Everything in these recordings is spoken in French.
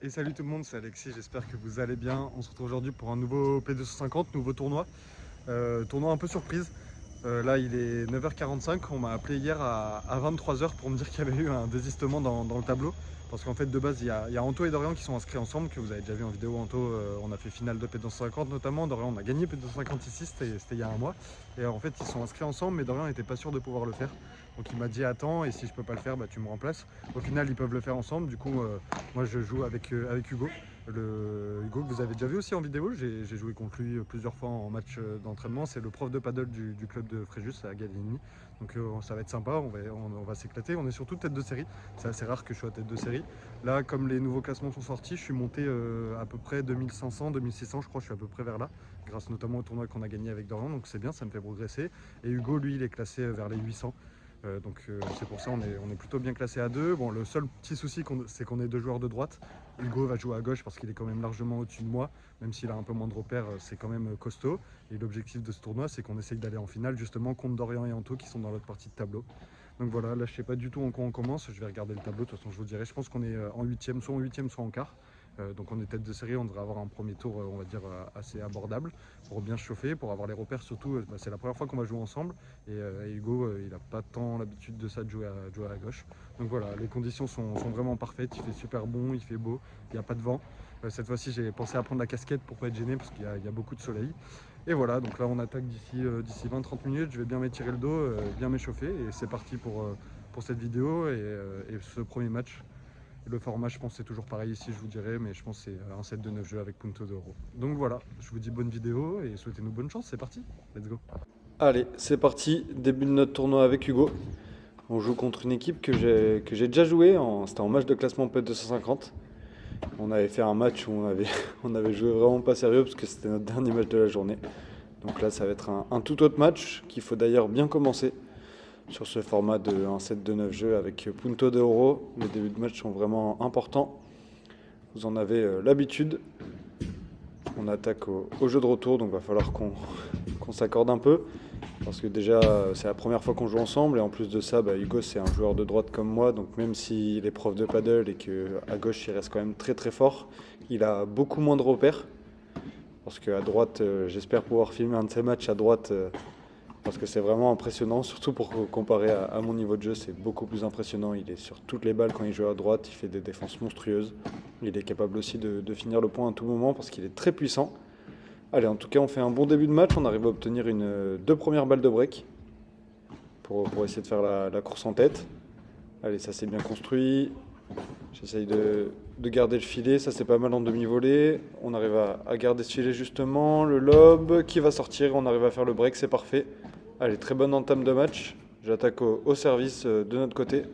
Et salut tout le monde, c'est Alexis, j'espère que vous allez bien. On se retrouve aujourd'hui pour un nouveau P250, nouveau tournoi. Tournoi un peu surprise. Là il est 9h45, on m'a appelé hier à 23h pour me dire qu'il y avait eu un désistement dans le tableau. Parce qu'en fait de base il y a Anto et Dorian qui sont inscrits ensemble, que vous avez déjà vu en vidéo. Anto, on a fait finale de P250 notamment, Dorian on a gagné P250 ici, c'était il y a un mois. Et en fait ils sont inscrits ensemble mais Dorian n'était pas sûr de pouvoir le faire. Donc il m'a dit attends, et si je peux pas le faire, bah, tu me remplaces. Au final ils peuvent le faire ensemble, du coup moi je joue avec Hugo. Hugo que vous avez déjà vu aussi en vidéo, j'ai joué contre lui plusieurs fois en match d'entraînement. C'est le prof de paddle du club de Fréjus à Galigny. Donc ça va être sympa, on va s'éclater. On est surtout tête de série, c'est assez rare que je sois tête de série. Là comme les nouveaux classements sont sortis, je suis monté à peu près 2500, 2600 je crois, je suis à peu près vers là. Grâce notamment au tournoi qu'on a gagné avec Dorian, donc c'est bien, ça me fait progresser. Et Hugo lui il est classé vers les 800. C'est pour ça on est plutôt bien classé à deux. Bon, le seul petit souci c'est qu'on est deux joueurs de droite. Hugo va jouer à gauche parce qu'il est quand même largement au-dessus de moi, même s'il a un peu moins de repères, c'est quand même costaud. Et l'objectif de ce tournoi, c'est qu'on essaye d'aller en finale justement contre Dorian et Anto qui sont dans l'autre partie de tableau. Donc voilà, là je sais pas du tout en quoi on commence, je vais regarder le tableau, de toute façon je vous dirai. Je pense qu'on est en huitième, soit en huitième, soit en quart. Donc on est tête de série, on devrait avoir un premier tour, on va dire, assez abordable pour bien se chauffer, pour avoir les repères surtout. C'est la première fois qu'on va jouer ensemble et Hugo, il n'a pas tant l'habitude de ça, de jouer à la gauche. Donc voilà, les conditions sont vraiment parfaites, il fait super bon, il fait beau, il n'y a pas de vent. Cette fois-ci j'ai pensé à prendre la casquette pour pas être gêné parce qu'il y a beaucoup de soleil. Et voilà, donc là on attaque d'ici 20-30 minutes, je vais bien m'étirer le dos, bien m'échauffer et c'est parti pour cette vidéo et ce premier match. Le format, je pense, c'est toujours pareil ici, je vous dirai, mais je pense que c'est un set de 9 jeux avec Punto d'Euro. Donc voilà, je vous dis bonne vidéo et souhaitez-nous bonne chance, c'est parti, let's go. Allez, c'est parti, début de notre tournoi avec Hugo. On joue contre une équipe que j'ai déjà joué, c'était en match de classement P250. On avait fait un match où on avait joué vraiment pas sérieux parce que c'était notre dernier match de la journée. Donc là, ça va être un tout autre match qu'il faut d'ailleurs bien commencer sur ce format de 1 set de 9 jeux avec Punto d'Euro. Les débuts de match sont vraiment importants. Vous en avez l'habitude. On attaque au jeu de retour, donc il va falloir qu'on s'accorde un peu. Parce que déjà, c'est la première fois qu'on joue ensemble. Et en plus de ça, Hugo, c'est un joueur de droite comme moi. Donc même s'il est prof de paddle et qu'à gauche, il reste quand même très très fort, il a beaucoup moins de repères. Parce qu'à droite, j'espère pouvoir filmer un de ses matchs à droite. Parce que c'est vraiment impressionnant, surtout pour comparer à mon niveau de jeu, c'est beaucoup plus impressionnant. Il est sur toutes les balles quand il joue à droite, il fait des défenses monstrueuses. Il est capable aussi de finir le point à tout moment parce qu'il est très puissant. Allez, en tout cas, on fait un bon début de match, on arrive à obtenir deux premières balles de break pour essayer de faire la course en tête. Allez, ça c'est bien construit. J'essaye de garder le filet, ça c'est pas mal en demi-volée. On arrive à garder ce filet justement, le lob qui va sortir, on arrive à faire le break, c'est parfait. Allez, très bonne entame de match. J'attaque au service de notre côté.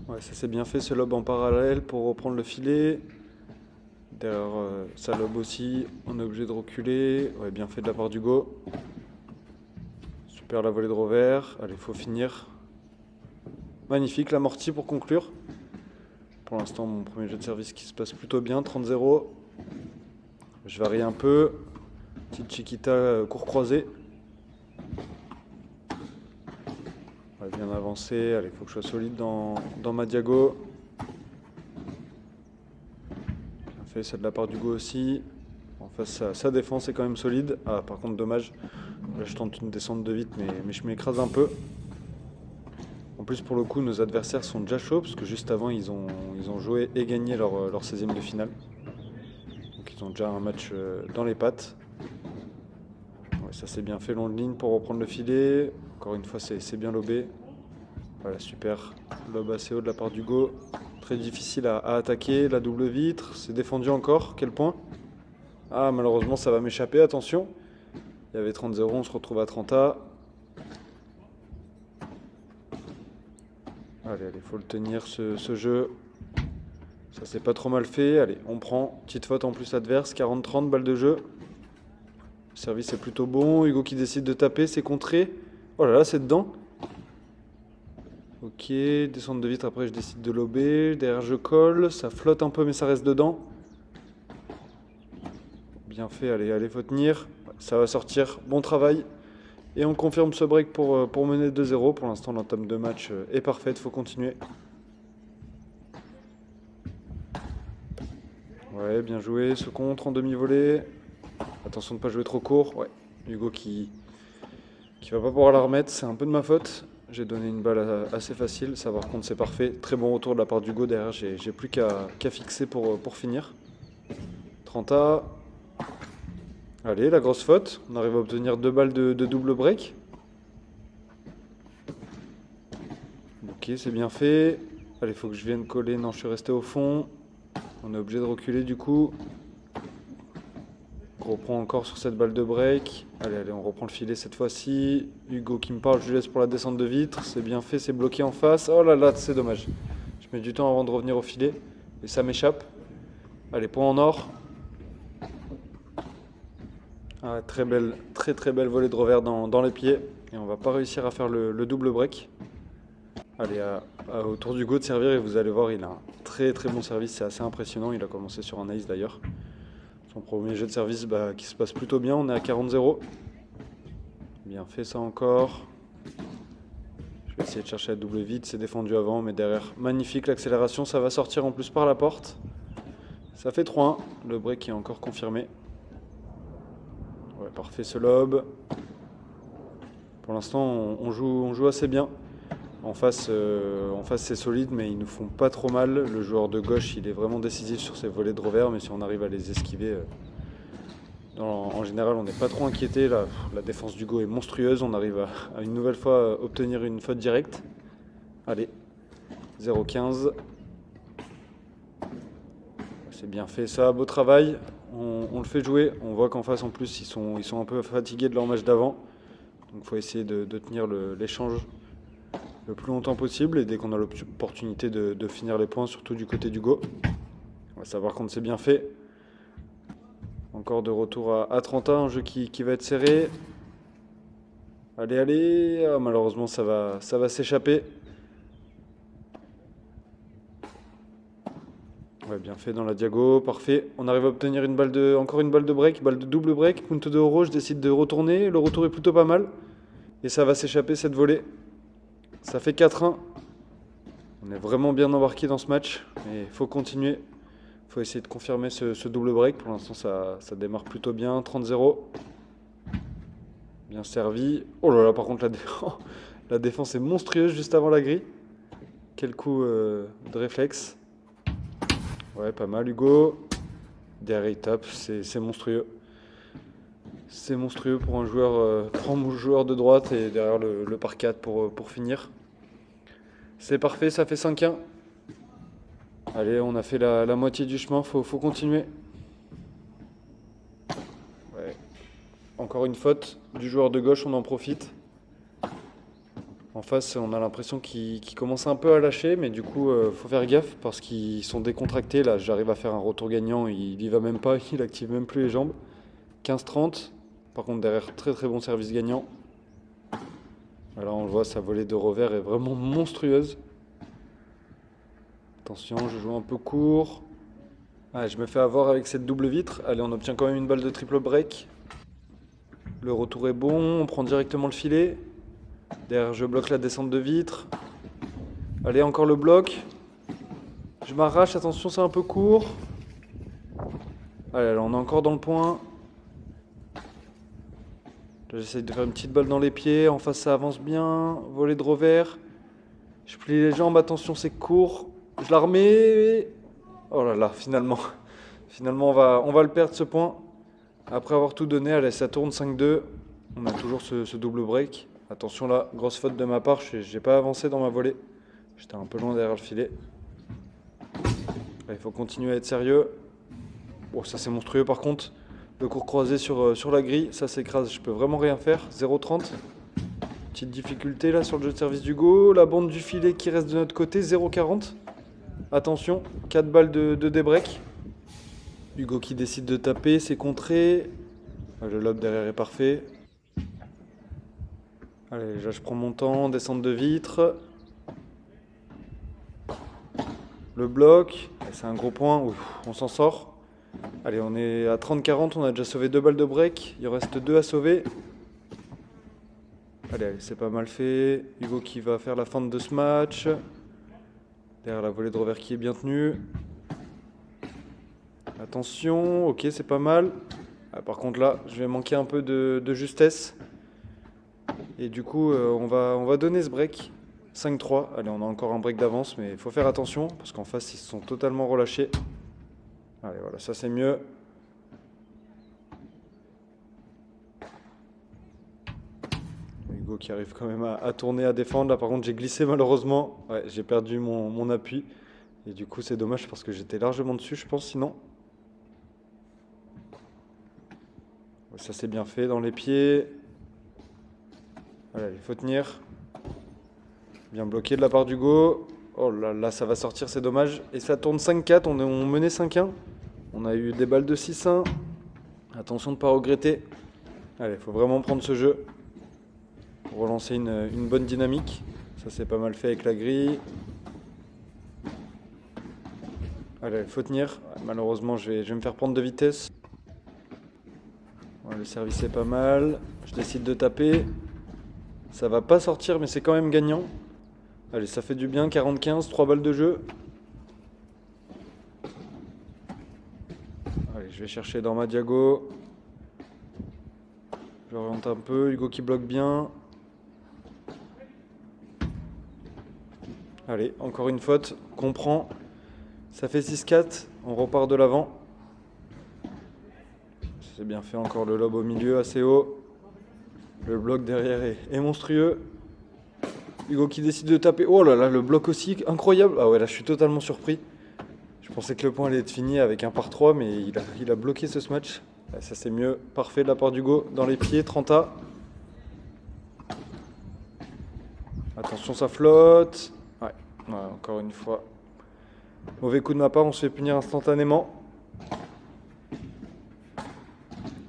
Ouais, ça c'est bien fait, ce lob en parallèle pour reprendre le filet. Derrière ça lob aussi, on est obligé de reculer. Ouais, bien fait de la part d'Hugo. Super la volée de revers. Allez, faut finir. Magnifique l'amorti pour conclure. Pour l'instant, mon premier jeu de service qui se passe plutôt bien, 30-0. Je varie un peu. Petite chiquita court croisé. On va bien avancer. Allez, il faut que je sois solide dans ma diago. Bien fait, ça de la part d'Hugo aussi. En face, sa défense est quand même solide. Ah, par contre, dommage. Là, je tente une descente de vite, mais je m'écrase un peu. En plus, pour le coup, nos adversaires sont déjà chauds, parce que juste avant, ils ont joué et gagné leur 16e de finale. Donc ils ont déjà un match dans les pattes. Ouais, ça c'est bien fait, long de ligne pour reprendre le filet. Encore une fois, c'est bien lobé. Voilà, super. Lob assez haut de la part d'Hugo. Très difficile à attaquer, la double vitre. C'est défendu encore, quel point? Ah, malheureusement, ça va m'échapper, attention. Il y avait 30-0, on se retrouve à 30A. Allez, faut le tenir ce jeu. Ça c'est pas trop mal fait. Allez, on prend. Petite faute en plus adverse. 40-30, balle de jeu. Le service est plutôt bon. Hugo qui décide de taper, c'est contré. Oh là là, c'est dedans. Ok, descente de vitre, après je décide de lober. Derrière je colle. Ça flotte un peu mais ça reste dedans. Bien fait, allez, faut tenir. Ça va sortir. Bon travail. Et on confirme ce break pour mener 2-0. Pour l'instant, l'entame de match est parfaite, il faut continuer. Ouais, bien joué, ce contre en demi-volée. Attention de ne pas jouer trop court. Ouais, Hugo qui va pas pouvoir la remettre, c'est un peu de ma faute. J'ai donné une balle assez facile, ça par contre c'est parfait. Très bon retour de la part d'Hugo derrière, j'ai plus qu'à fixer pour finir. 30A. Allez, la grosse faute. On arrive à obtenir 2 balles de double break. Ok, c'est bien fait. Allez, il faut que je vienne coller. Non, je suis resté au fond. On est obligé de reculer du coup. On reprend encore sur cette balle de break. Allez, on reprend le filet cette fois-ci. Hugo qui me parle, je lui laisse pour la descente de vitre. C'est bien fait, c'est bloqué en face. Oh là là, c'est dommage. Je mets du temps avant de revenir au filet. Et ça m'échappe. Allez, point en or. Ah, très belle volée de revers dans les pieds. Et on va pas réussir à faire le double break. Allez, au tour d'Hugo de servir et vous allez voir, il a un très bon service, c'est assez impressionnant. Il a commencé sur un ace d'ailleurs. Son premier jeu de service qui se passe plutôt bien, on est à 40-0. Bien fait ça encore. Je vais essayer de chercher la double vite, c'est défendu avant, mais derrière, magnifique l'accélération, ça va sortir en plus par la porte. Ça fait 3-1, le break est encore confirmé. Ouais, parfait ce lob. Pour l'instant, on joue assez bien. En face, c'est solide, mais ils nous font pas trop mal. Le joueur de gauche, il est vraiment décisif sur ses volées de revers, mais si on arrive à les esquiver, en général, on n'est pas trop inquiété. La défense d'Hugo est monstrueuse. On arrive à une nouvelle fois obtenir une faute directe. Allez, 0-15. C'est bien fait ça, beau travail. On le fait jouer. On voit qu'en face, en plus, ils sont un peu fatigués de leur match d'avant. Donc il faut essayer de tenir l'échange le plus longtemps possible, et dès qu'on a l'opportunité de finir les points, surtout du côté d'Hugo. On va savoir quand c'est bien fait. Encore de retour à 30A, un jeu qui va être serré. Allez, ah, malheureusement ça va s'échapper. Ouais, bien fait dans la diago, parfait. On arrive à obtenir encore une balle de break, balle de double break. Punto de Oro, je décide de retourner. Le retour est plutôt pas mal. Et ça va s'échapper cette volée. Ça fait 4-1. On est vraiment bien embarqué dans ce match. Mais il faut continuer. Il faut essayer de confirmer ce double break. Pour l'instant, ça démarre plutôt bien. 30-0. Bien servi. Oh là là, par contre, la défense est monstrueuse juste avant la grille. Quel coup de réflexe. Ouais, pas mal, Hugo. Derrière, il tape. C'est monstrueux. C'est monstrueux pour un joueur de droite, et derrière le par 4 pour finir. C'est parfait, ça fait 5-1. Allez, on a fait la moitié du chemin, faut continuer. Ouais. Encore une faute du joueur de gauche, on en profite. En face, on a l'impression qu'il commence un peu à lâcher, mais du coup, faut faire gaffe parce qu'ils sont décontractés. Là, j'arrive à faire un retour gagnant, il y va même pas, il active même plus les jambes. 15-30. Par contre, derrière, très bon service gagnant. Là, on le voit, sa volée de revers est vraiment monstrueuse. Attention, je joue un peu court. Ah, je me fais avoir avec cette double vitre. Allez, on obtient quand même une balle de triple break. Le retour est bon, on prend directement le filet. Derrière, je bloque la descente de vitre. Allez, encore le bloc. Je m'arrache, attention, c'est un peu court. Allez, là, on est encore dans le point. J'essaye de faire une petite balle dans les pieds. En face, ça avance bien. Volée de revers. Je plie les jambes. Attention, c'est court. Je la remets. Oh là là, finalement. Finalement, on va le perdre ce point. Après avoir tout donné, allez, ça tourne 5-2. On a toujours ce double break. Attention là, grosse faute de ma part. J'ai pas avancé dans ma volée. J'étais un peu loin derrière le filet. Il faut continuer à être sérieux. Bon, ça c'est monstrueux par contre. Le court croisé sur la grille, ça s'écrase, je peux vraiment rien faire. 0,30. Petite difficulté là sur le jeu de service d'Hugo. La bande du filet qui reste de notre côté, 0,40. Attention, 4 balles de débreak. Hugo qui décide de taper, c'est contré. Le lob derrière est parfait. Allez, là je prends mon temps, descente de vitre. Le bloc, c'est un gros point, ouf, on s'en sort. Allez, on est à 30-40, on a déjà sauvé 2 balles de break, il reste 2 à sauver. Allez, c'est pas mal fait. Hugo qui va faire la feinte de ce match. Derrière la volée de revers qui est bien tenue. Attention, ok, c'est pas mal. Ah, par contre là, je vais manquer un peu de justesse. Et du coup, on va donner ce break. 5-3. Allez, on a encore un break d'avance, mais il faut faire attention parce qu'en face, ils se sont totalement relâchés. Allez, voilà, ça c'est mieux. Hugo qui arrive quand même à tourner, à défendre. Là, par contre, j'ai glissé malheureusement. Ouais, j'ai perdu mon appui. Et du coup, c'est dommage parce que j'étais largement dessus, je pense, sinon. Ouais, ça, c'est bien fait dans les pieds. Voilà, il faut tenir. Bien bloqué de la part d'Hugo. Oh là là, ça va sortir, c'est dommage. Et ça tourne 5-4, on menait 5-1. On a eu des balles de 6-1. Attention de ne pas regretter. Allez, il faut vraiment prendre ce jeu. Pour relancer une bonne dynamique. Ça, c'est pas mal fait avec la grille. Allez, il faut tenir. Malheureusement, je vais me faire prendre de vitesse. Ouais, le service est pas mal. Je décide de taper. Ça va pas sortir, mais c'est quand même gagnant. Allez, ça fait du bien. 40-15, 3 balles de jeu. Allez, je vais chercher dans ma diago. J'oriente un peu. Hugo qui bloque bien. Allez, encore une faute. Comprend. Ça fait 6-4. On repart de l'avant. C'est bien fait, encore le lob au milieu, assez haut. Le bloc derrière est monstrueux. Hugo qui décide de taper. Oh là là, le bloc aussi, incroyable. Ah ouais, là je suis totalement surpris. Je pensais que le point allait être fini avec un par 3, mais il a bloqué ce match. Là, ça c'est mieux. Parfait de la part d'Hugo. Dans les pieds, 30A. Attention, ça flotte. Ouais, encore une fois. Mauvais coup de ma part, on se fait punir instantanément.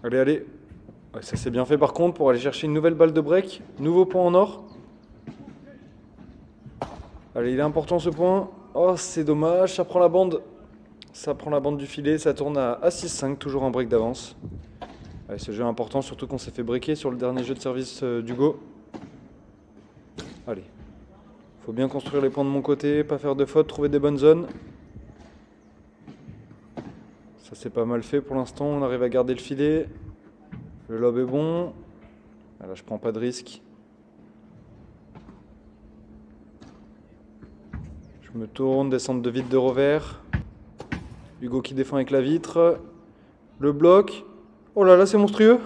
Allez, allez. Ouais, ça c'est bien fait par contre pour aller chercher une nouvelle balle de break. Nouveau point en or. Allez, il est important ce point. Oh, c'est dommage, ça prend la bande. Ça prend la bande du filet, ça tourne à 6-5, toujours un break d'avance. Allez, ce jeu est important, surtout qu'on s'est fait breaker sur le dernier jeu de service d'Hugo. Allez. Faut bien construire les points de mon côté, pas faire de fautes, trouver des bonnes zones. Ça c'est pas mal fait pour l'instant, on arrive à garder le filet. Le lob est bon. Là je prends pas de risque. Je me tourne, descente de vide de revers. Hugo qui défend avec la vitre. Le bloc. Oh là là, c'est monstrueux.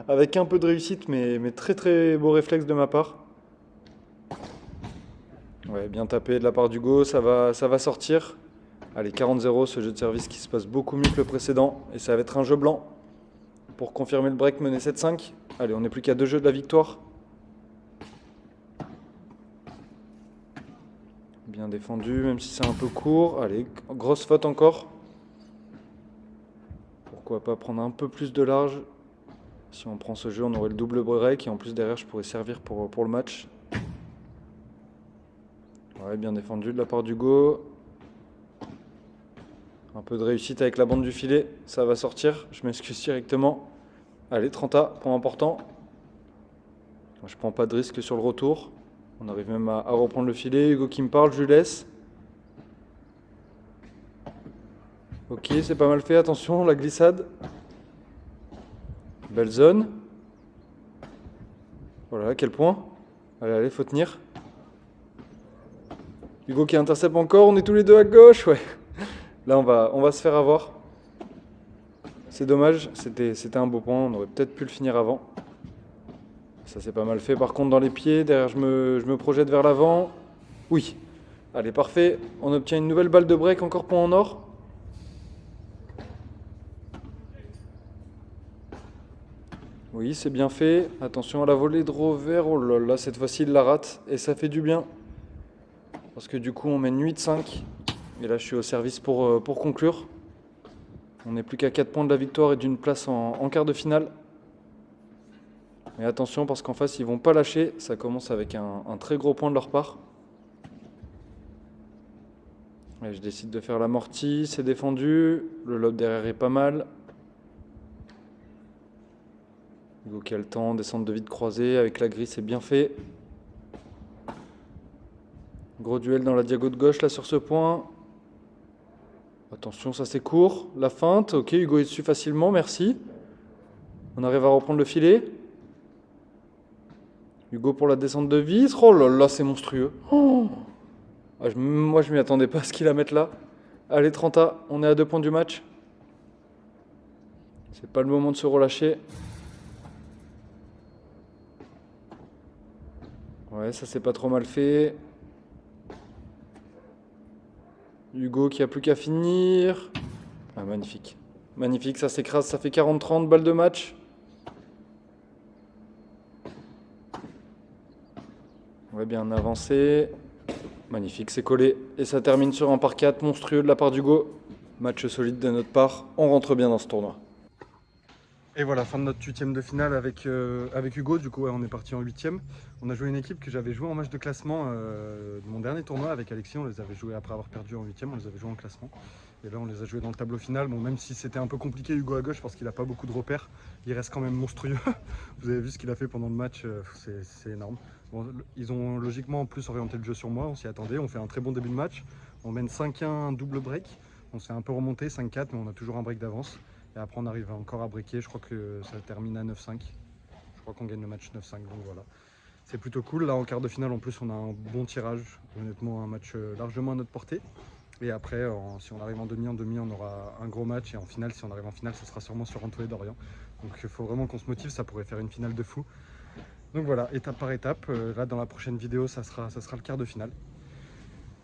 Avec un peu de réussite, mais très très beau réflexe de ma part. Ouais, bien tapé de la part d'Hugo, ça va sortir. Allez, 40-0, ce jeu de service qui se passe beaucoup mieux que le précédent. Et ça va être un jeu blanc. Pour confirmer le break, mener 7-5. Allez, on n'est plus qu'à 2 jeux de la victoire. Bien défendu, même si c'est un peu court. Allez, grosse faute encore. Pourquoi pas prendre un peu plus de large. Si on prend ce jeu, on aurait le double break. Et en plus, derrière, je pourrais servir pour le match. Ouais, bien défendu de la part d'Hugo. Un peu de réussite avec la bande du filet. Ça va sortir. Je m'excuse directement. Allez, 30A, point important. Je prends pas de risque sur le retour. On arrive même à reprendre le filet. Hugo qui me parle, je lui laisse. Ok, c'est pas mal fait. Attention, la glissade. Belle zone. Voilà, quel point. Allez, allez, faut tenir. Hugo qui intercepte encore. On est tous les deux à gauche. Ouais. Là, on va se faire avoir. C'est dommage. C'était un beau point. On aurait peut-être pu le finir avant. Ça c'est pas mal fait par contre dans les pieds, derrière je me projette vers l'avant. Oui, allez parfait, on obtient une nouvelle balle de break, encore point en or. Oui, c'est bien fait, attention à la volée de revers, oh là là, cette fois-ci il la rate et ça fait du bien. Parce que du coup on mène 8-5 et là je suis au service pour conclure. On n'est plus qu'à 4 points de la victoire et d'une place en quart de finale. Mais attention parce qu'en face ils vont pas lâcher, ça commence avec un très gros point de leur part. Et je décide de faire l'amorti, c'est défendu, le lob derrière est pas mal. Hugo qui a le temps, descente de vide croisée avec la grille, c'est bien fait. Gros duel dans la diago de gauche là sur ce point. Attention, ça c'est court. La feinte, ok, Hugo est dessus facilement, merci. On arrive à reprendre le filet. Hugo pour la descente de vis. Oh là là, c'est monstrueux. Oh. Ah, moi, je m'y attendais pas à ce qu'il la mette là. Allez, 30A, on est à 2 points du match. C'est pas le moment de se relâcher. Ouais, ça c'est pas trop mal fait. Hugo qui a plus qu'à finir. Ah, magnifique. Magnifique, ça s'écrase, ça fait 40-30 balles de match. Ouais, bien avancé. Magnifique, c'est collé. Et ça termine sur un par 4 monstrueux de la part d'Hugo. Match solide de notre part. On rentre bien dans ce tournoi. Et voilà, fin de notre 8e de finale avec Hugo. Du coup, ouais, on est parti en 8e. On a joué une équipe que j'avais joué en match de classement de mon dernier tournoi avec Alexis. On les avait joués après avoir perdu en 8e, on les avait joués en classement. Et là, on les a joués dans le tableau final. Bon, même si c'était un peu compliqué, Hugo à gauche, parce qu'il n'a pas beaucoup de repères, il reste quand même monstrueux. Vous avez vu ce qu'il a fait pendant le match, c'est énorme. Bon, ils ont logiquement plus orienté le jeu sur moi, on s'y attendait. On fait un très bon début de match. On mène 5-1, double break. On s'est un peu remonté, 5-4, mais on a toujours un break d'avance. Et après, on arrive encore à breaker. Je crois que ça termine à 9-5. Je crois qu'on gagne le match 9-5. Donc voilà. C'est plutôt cool. Là, en quart de finale, en plus, on a un bon tirage. Honnêtement, un match largement à notre portée. Et après, si on arrive en demi, on aura un gros match. Et en finale, si on arrive en finale, ça sera sûrement sur Antwerp et Dorian. Donc il faut vraiment qu'on se motive. Ça pourrait faire une finale de fou. Donc voilà, étape par étape. Là, dans la prochaine vidéo, ça sera le quart de finale.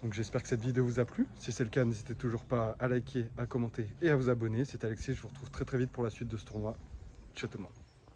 Donc j'espère que cette vidéo vous a plu. Si c'est le cas, n'hésitez toujours pas à liker, à commenter et à vous abonner. C'était Alexis, je vous retrouve très vite pour la suite de ce tournoi. Ciao tout le monde.